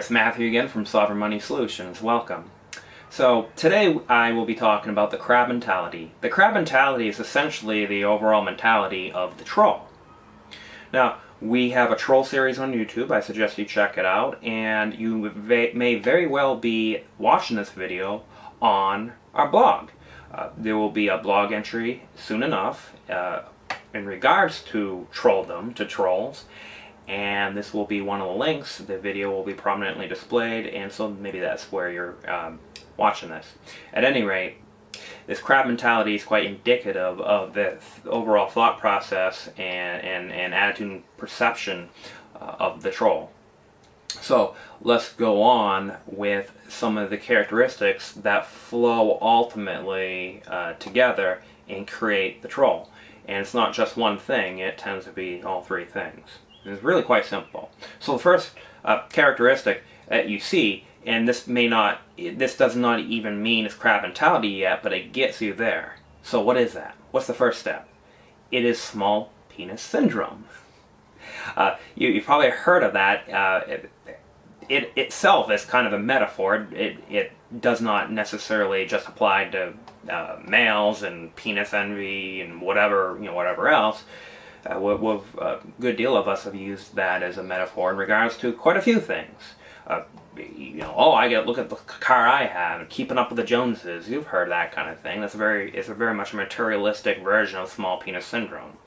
it's Matthew again from Sovereign Money Solutions. Welcome. So today I will be talking about the crab mentality. The crab mentality is essentially the overall mentality of the troll. Now, we have a troll series on YouTube. I suggest you check it out, and you may very well be watching this video on our blog. There will be a blog entry soon enough in regards to trolldom, to trolls, and this will be one of the links. The video will be prominently displayed, and so maybe that's where you're watching this. At any rate, this crab mentality is quite indicative of the overall thought process and attitude and perception of the troll. So let's go on with some of the characteristics that flow ultimately together and create the troll. And it's not just one thing, it tends to be all three things. It's really quite simple. So the first characteristic that you see, and this does not even mean it's crab mentality yet, but it gets you there. So what is that? What's the first step? It is small penis syndrome. You've probably heard of that. It itself is kind of a metaphor. It does not necessarily just apply to males and penis envy and whatever else. A good deal of us have used that as a metaphor in regards to quite a few things. Look at the car I have, keeping up with the Joneses. You've heard that kind of thing. It's a very much a materialistic version of small penis syndrome.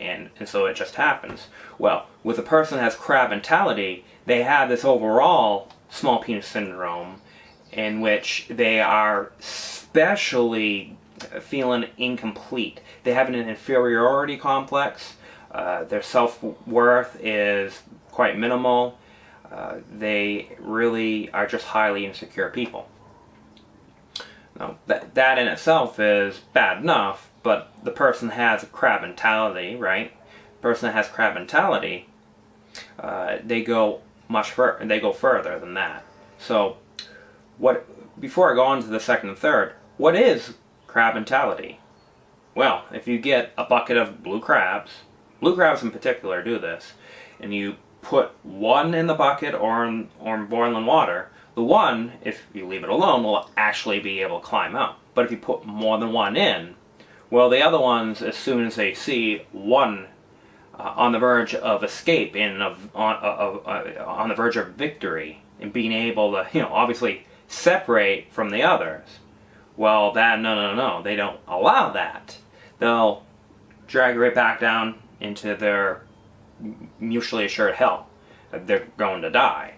And so it just happens. Well, with a person that has crab mentality, they have this overall small penis syndrome in which they are especially feeling incomplete. They have an inferiority complex. Their self-worth is quite minimal. They really are just highly insecure people. Now, that in itself is bad enough, but the person has a crab mentality, right? The person that has crab mentality, they go much further. They go further than that. So, before I go on to the second and third, what is crab mentality? Well, if you get a bucket of blue crabs in particular do this, and you put one in the bucket or in boiling water, the one, if you leave it alone, will actually be able to climb out. But if you put more than one in, well, the other ones, as soon as they see one on the verge of escape and on the verge of victory and being able to, obviously separate from the others, well, no, they don't allow that. They'll drag right back down into their mutually assured hell. They're going to die.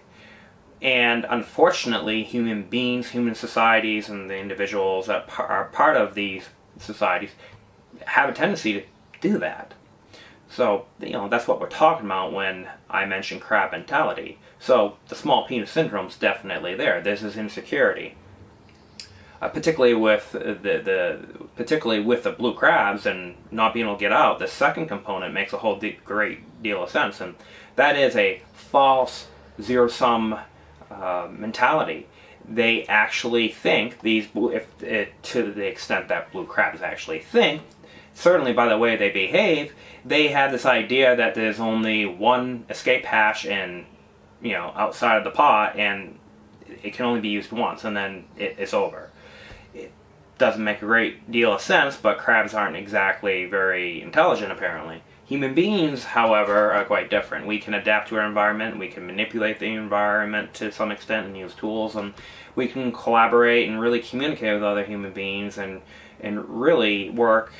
And unfortunately, human beings, human societies, and the individuals that are part of these societies have a tendency to do that. So, that's what we're talking about when I mention crab mentality. So, the small penis syndrome is definitely there. This is insecurity. Particularly with the blue crabs and not being able to get out, the second component makes a whole great deal of sense, and that is a false zero-sum mentality. They actually think to the extent that blue crabs actually think, certainly by the way they behave, they have this idea that there's only one escape hatch and outside of the pot, and it can only be used once, and then it's over. Doesn't make a great deal of sense, but crabs aren't exactly very intelligent, apparently. Human beings, however, are quite different. We can adapt to our environment, we can manipulate the environment to some extent and use tools, and we can collaborate and really communicate with other human beings and really work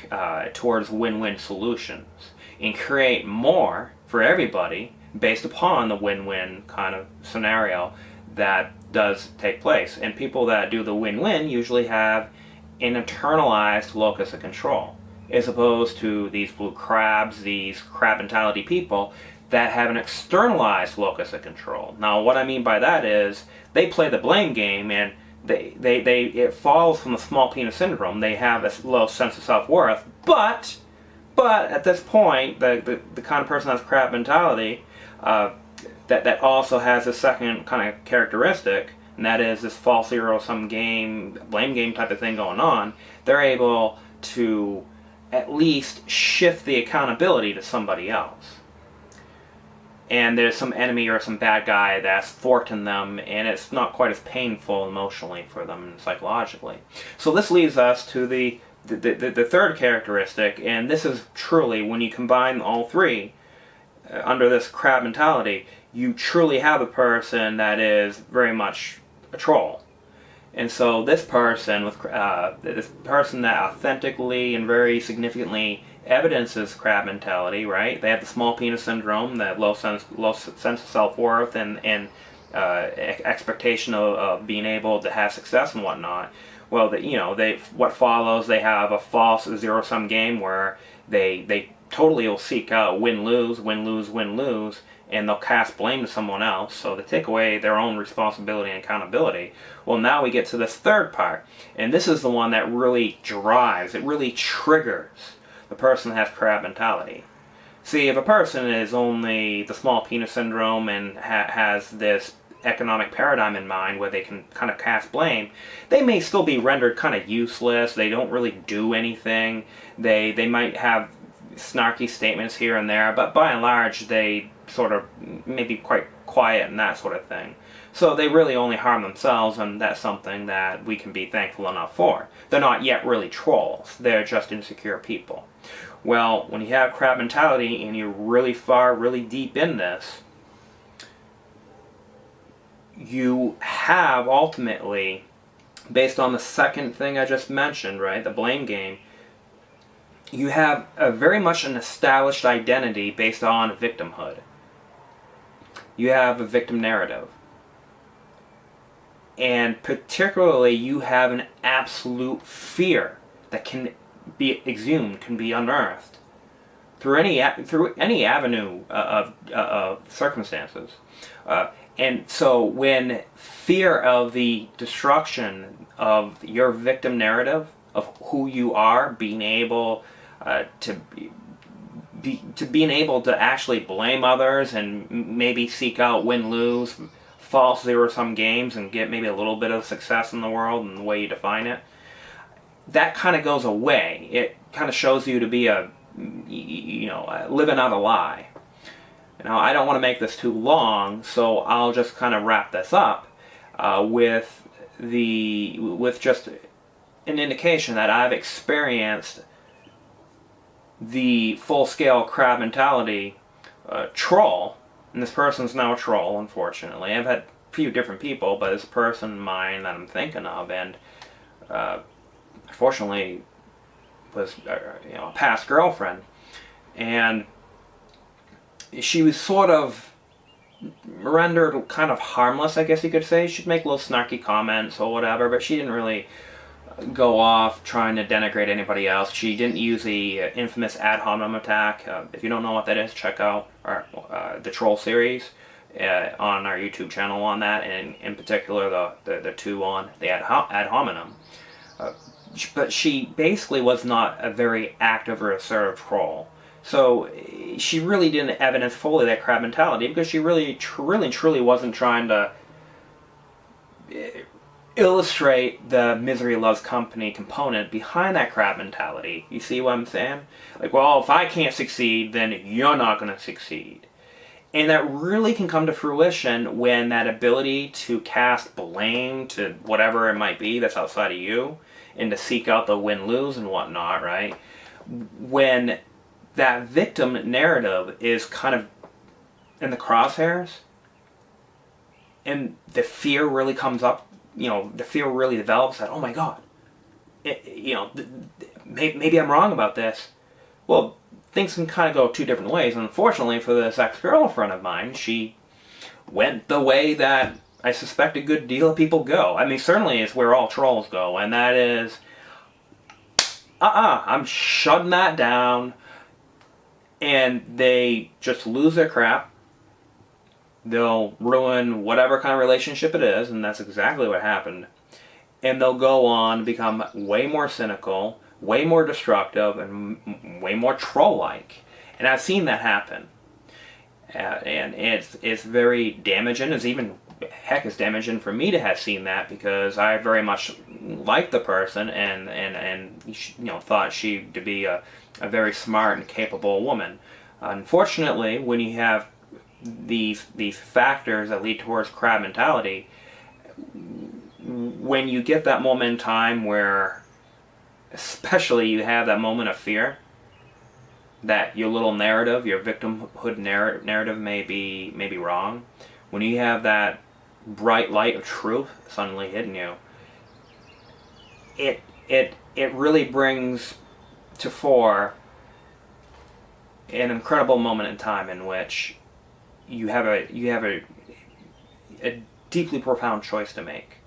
towards win-win solutions and create more for everybody based upon the win-win kind of scenario that does take place. And people that do the win-win usually have an internalized locus of control, as opposed to these blue crabs, these crab mentality people that have an externalized locus of control. Now, what I mean by that is they play the blame game, and it falls from the small penis syndrome. They have a low sense of self-worth, but at this point, the kind of person that has crab mentality that also has a second kind of characteristic, and that is this false zero-sum game, blame game type of thing going on. They're able to at least shift the accountability to somebody else. and there's some enemy or some bad guy that's thwarting them, and it's not quite as painful emotionally for them and psychologically. So this leads us to the third characteristic, and this is truly, when you combine all three under this crab mentality, you truly have a person that is very much a troll. And so this person that authentically and very significantly evidences crab mentality, right? They have the small penis syndrome, that low sense of self-worth, and expectation of being able to have success and whatnot. Well, what follows, they have a false zero-sum game where they totally will seek out win-lose, win-lose, win-lose, and they'll cast blame to someone else, so they take away their own responsibility and accountability. Well, now we get to this third part, and this is the one that really drives, it really triggers the person that has crab mentality. See, if a person is only the small penis syndrome and has this economic paradigm in mind where they can kind of cast blame, they may still be rendered kind of useless. They don't really do anything. They might have snarky statements here and there, but by and large they sort of maybe quite quiet and that sort of thing. So they really only harm themselves, and that's something that we can be thankful enough for. They're not yet really trolls. They're just insecure people. Well, when you have crab mentality and you're really far, really deep in this, you have ultimately, based on the second thing I just mentioned, right, the blame game, you have very much an established identity based on victimhood. You have a victim narrative. And particularly, you have an absolute fear that can be exhumed, can be unearthed through any avenue of circumstances. And so when fear of the destruction of your victim narrative, of who you are, being able being able to actually blame others and maybe seek out win-lose, false zero-sum games, and get maybe a little bit of success in the world and the way you define it, that kind of goes away. It kind of shows you to be living out a lie. Now, I don't want to make this too long, so I'll just kind of wrap this up with just an indication that I've experienced the full-scale crab mentality troll, and this person's now a troll, unfortunately. I've had a few different people, but this person mine that I'm thinking of, and unfortunately was a past girlfriend, and she was sort of rendered kind of harmless, I guess you could say. She'd make little snarky comments or whatever, but she didn't really go off trying to denigrate anybody else. She didn't use the infamous ad hominem attack. If you don't know what that is, check out the Troll series on our YouTube channel on that, and in particular the two on the ad hominem. But she basically was not a very active or assertive troll. So she really didn't evidence fully that crab mentality, because she really truly wasn't trying to illustrate the misery loves company component behind that crab mentality. You see what I'm saying? Like, well, if I can't succeed, then you're not going to succeed. And that really can come to fruition when that ability to cast blame to whatever it might be that's outside of you, and to seek out the win-lose and whatnot, right? When that victim narrative is kind of in the crosshairs, and the fear really comes up, the fear really develops that, oh my God, maybe I'm wrong about this. Well, things can kind of go two different ways. And unfortunately for this ex-girlfriend of mine, she went the way that I suspect a good deal of people go. I mean, certainly it's where all trolls go, and that is, I'm shutting that down. And they just lose their crap. They'll ruin whatever kind of relationship it is, and that's exactly what happened. And they'll go on to become way more cynical, way more destructive, and way more troll-like. And I've seen that happen. And it's very damaging. It's even, heck, it's damaging for me to have seen that, because I very much liked the person and thought she to be a very smart and capable woman. Unfortunately, when you have these factors that lead towards crab mentality, when you get that moment in time where, especially, you have that moment of fear, that your little narrative, your victimhood narrative may be wrong, when you have that bright light of truth suddenly hitting you, it really brings to fore an incredible moment in time in which you have a deeply profound choice to make.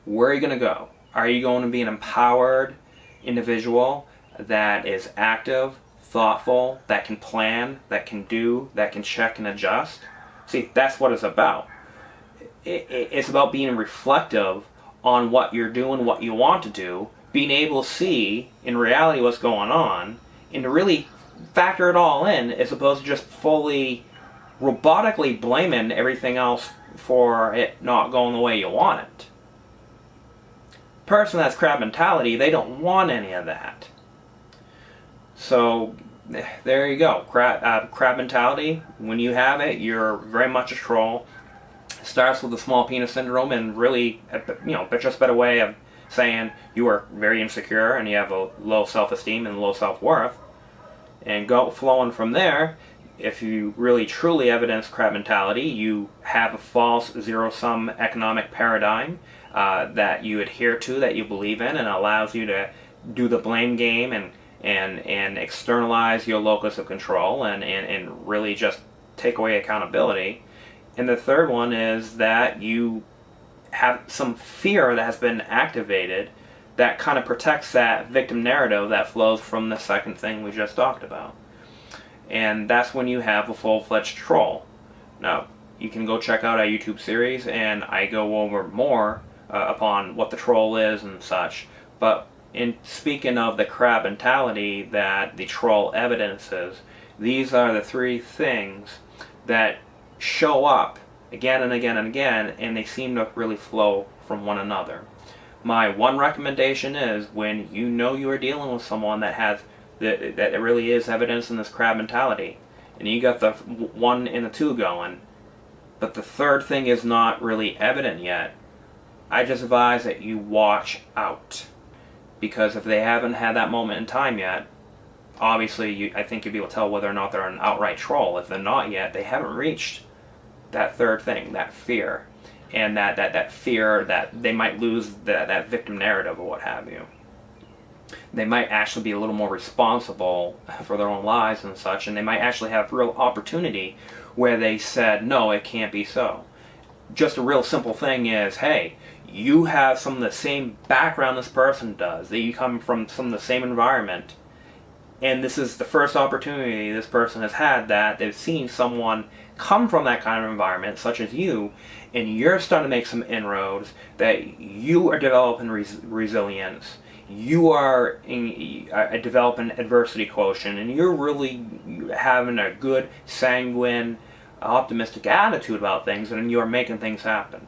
Where are you going to go? Are you going to be an empowered individual that is active, thoughtful, that can plan, that can do, that can check and adjust? See, that's what it's about. It's about being reflective on what you're doing, what you want to do, being able to see in reality what's going on, and to really factor it all in, as opposed to just fully robotically blaming everything else for it not going the way you want it. Person that's crab mentality, they don't want any of that. So there you go. Crab mentality, when you have it, you're very much a troll. It starts with the small penis syndrome, and really, just a better way of saying you are very insecure and you have a low self-esteem and low self-worth. And flowing from there, if you really truly evidence crab mentality, you have a false zero-sum economic paradigm that you adhere to, that you believe in, and allows you to do the blame game and externalize your locus of control and really just take away accountability. And the third one is that you have some fear that has been activated that kind of protects that victim narrative that flows from the second thing we just talked about. And that's when you have a full-fledged troll. Now, you can go check out our YouTube series, and I go over more upon what the troll is and such. But in speaking of the crab mentality that the troll evidences, these are the three things that show up again and again and again, and they seem to really flow from one another. My one recommendation is, when you know you are dealing with someone that has that really is evidence in this crab mentality, and you got the 1 and the 2 going, but the third thing is not really evident yet, I just advise that you watch out. Because if they haven't had that moment in time yet, obviously I think you'll be able to tell whether or not they're an outright troll. If they're not yet, they haven't reached that third thing, that fear. And that fear that they might lose that victim narrative or what have you. They might actually be a little more responsible for their own lives and such, and they might actually have real opportunity where they said, no, it can't be so. Just a real simple thing is, hey, you have some of the same background this person does, that you come from some of the same environment, and this is the first opportunity this person has had that they've seen someone come from that kind of environment, such as you, and you're starting to make some inroads, that you are developing resilience, you are developing adversity quotient, and you're really having a good, sanguine, optimistic attitude about things, and you're making things happen.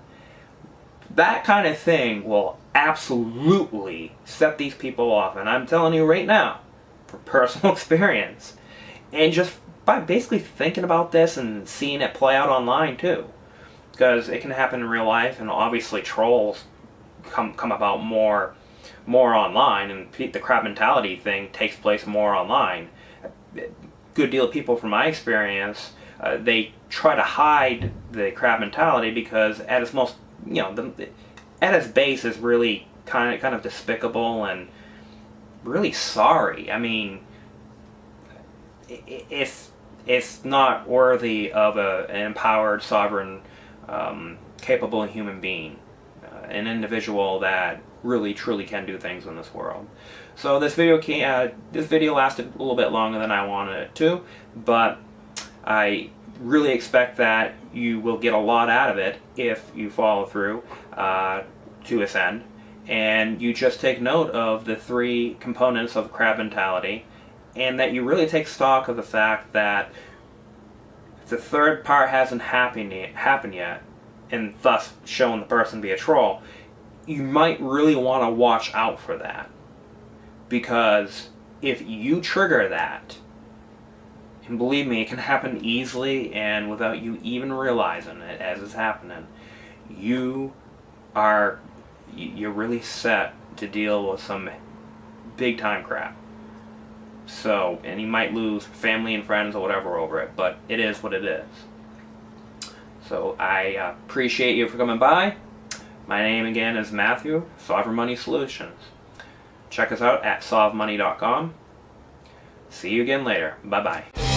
That kind of thing will absolutely set these people off, and I'm telling you right now, from personal experience, and just by basically thinking about this and seeing it play out online too, because it can happen in real life, and obviously trolls come about more online, and the crab mentality thing takes place more online. A good deal of people, from my experience, they try to hide the crab mentality because at its most, at its base is really kind of despicable and really sorry. I mean, it's not worthy of an empowered, sovereign, capable human being, an individual that really truly can do things in this world. So this video lasted a little bit longer than I wanted it to, but I really expect that you will get a lot out of it if you follow through to its end, and you just take note of the 3 components of crab mentality, and that you really take stock of the fact that if the third part hasn't happened yet, and thus showing the person to be a troll, you might really want to watch out for that. Because if you trigger that, And believe me, it can happen easily and without you even realizing it as it's happening. You're really set to deal with some big time crap. So, and you might lose family and friends or whatever over it, but it is what it is. So I appreciate you for coming by. My name again is Matthew, Sovereign Money Solutions. Check us out at solvemoney.com. See you again later. Bye-bye.